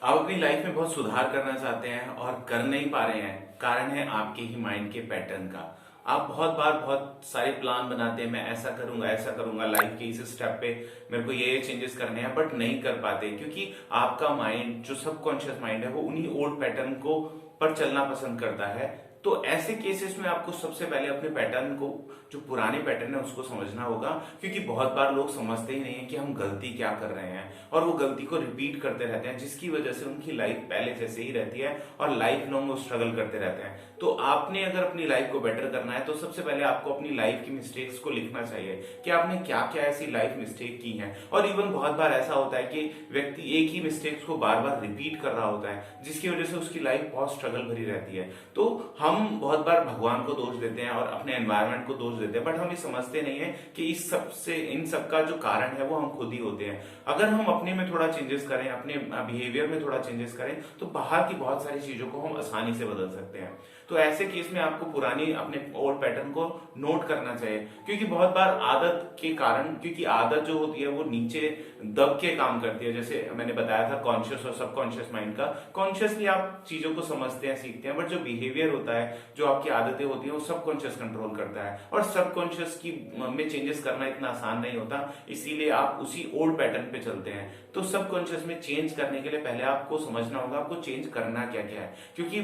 आप अपनी लाइफ में बहुत सुधार करना चाहते हैं और कर नहीं पा रहे हैं। कारण है आपके ही माइंड के पैटर्न का। आप बहुत बार बहुत सारे प्लान बनाते हैं, मैं ऐसा करूंगा लाइफ के इस स्टेप पे मेरे को ये चेंजेस करने हैं, बट नहीं कर पाते क्योंकि आपका माइंड जो सबकॉन्शियस माइंड है वो उन्हीं ओल्ड पैटर्न को पर चलना पसंद करता है। तो ऐसे केसेस में आपको सबसे पहले अपने पैटर्न को, जो पुराने पैटर्न है उसको समझना होगा, क्योंकि बहुत बार लोग समझते ही नहीं है कि हम गलती क्या कर रहे हैं और वो गलती को रिपीट करते रहते हैं, जिसकी वजह से उनकी लाइफ पहले जैसे ही रहती है और लाइफ लॉन्ग वो स्ट्रगल करते रहते हैं। तो आपने अगर अपनी लाइफ को बेटर करना है तो सबसे पहले आपको अपनी लाइफ की मिस्टेक्स को लिखना चाहिए कि आपने क्या क्या ऐसी लाइफ मिस्टेक की है। और इवन बहुत बार ऐसा होता है कि व्यक्ति एक ही मिस्टेक्स को बार बार रिपीट कर रहा होता है, जिसकी वजह से उसकी लाइफ बहुत स्ट्रगल भरी रहती है। तो हम बहुत बार भगवान को दोष देते हैं और अपने एनवायरनमेंट को दोष देते हैं, बट हम ये समझते नहीं है कि इस सब से, इन सब का जो कारण है वो हम खुद ही होते हैं। अगर हम अपने में थोड़ा चेंजेस करें, अपने बिहेवियर में थोड़ा चेंजेस करें, तो बाहर की बहुत सारी चीजों को हम आसानी से बदल सकते हैं। तो ऐसे केस में आपको पुरानी अपने ओल्ड पैटर्न को नोट करना चाहिए, क्योंकि बहुत बार आदत के कारण, क्योंकि आदत जो होती है वो नीचे दब के काम करती है। जैसे मैंने बताया था कॉन्शियस और सबकॉन्शियस माइंड का। कॉन्शियसली आप चीजों को समझते हैं, सीखते हैं, बट जो बिहेवियर होता है, जो आपकी आदतें होती हैं, वो सबकॉन्शियस कंट्रोल करता है। और सबकॉन्शियस की में चेंजेस करना इतना आसान नहीं होता, इसीलिए आप उसी ओल्ड पैटर्न पे चलते हैं। तो सबकॉन्शियस में चेंज करने के लिए पहले आपको समझना होगा आपको चेंज करना क्या क्या है, क्योंकि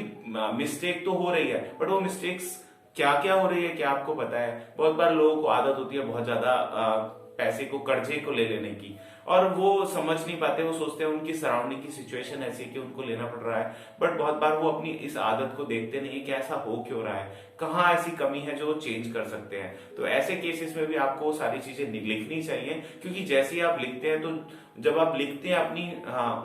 मिस्टेक तो हो रही है, बट वो मिस्टेक्स क्या क्या हो रही है क्या आपको पता है। बहुत बार लोगों को आदत होती है बहुत ज्यादा पैसे को, कर्जे को ले लेने की, और वो समझ नहीं पाते। वो सोचते हैं उनकी सराउंडिंग की सिचुएशन ऐसी है कि उनको लेना पड़ रहा है, बट बहुत बार वो अपनी इस आदत को देखते नहीं कि ऐसा हो क्यों रहा है, कहाँ ऐसी कमी है जो वो चेंज कर सकते हैं। तो ऐसे केसेस में भी आपको सारी चीजें लिखनी चाहिए, क्योंकि जैसे ही आप लिखते हैं, तो जब आप लिखते हैं अपनी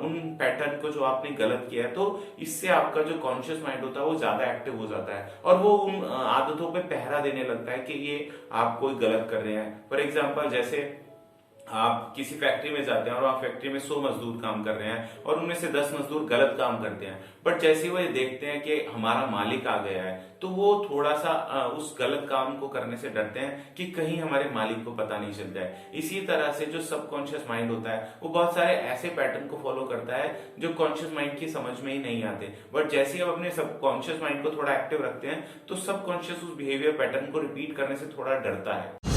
उन पैटर्न को जो आपने गलत किया है, तो इससे आपका जो कॉन्शियस माइंड होता है वो ज्यादा एक्टिव हो जाता है और वो उन आदतों पे पहरा देने लगता है कि ये आप कोई गलत कर रहे हैं। फॉर एग्जाम्पल, जैसे आप किसी फैक्ट्री में जाते हैं और आप फैक्ट्री में 100 मजदूर काम कर रहे हैं और उनमें से 10 मजदूर गलत काम करते हैं, बट जैसे ही वो ये देखते हैं कि हमारा मालिक आ गया है, तो वो थोड़ा सा उस गलत काम को करने से डरते हैं कि कहीं हमारे मालिक को पता नहीं चल जाए। इसी तरह से जो सबकॉन्शियस माइंड होता है वो बहुत सारे ऐसे पैटर्न को फॉलो करता है जो कॉन्शियस माइंड की समझ में ही नहीं आते, बट जैसे ही आप अपने सबकॉन्शियस माइंड को थोड़ा एक्टिव रखते हैं, तो सबकॉन्शियस उस बिहेवियर पैटर्न को रिपीट करने से थोड़ा डरता है।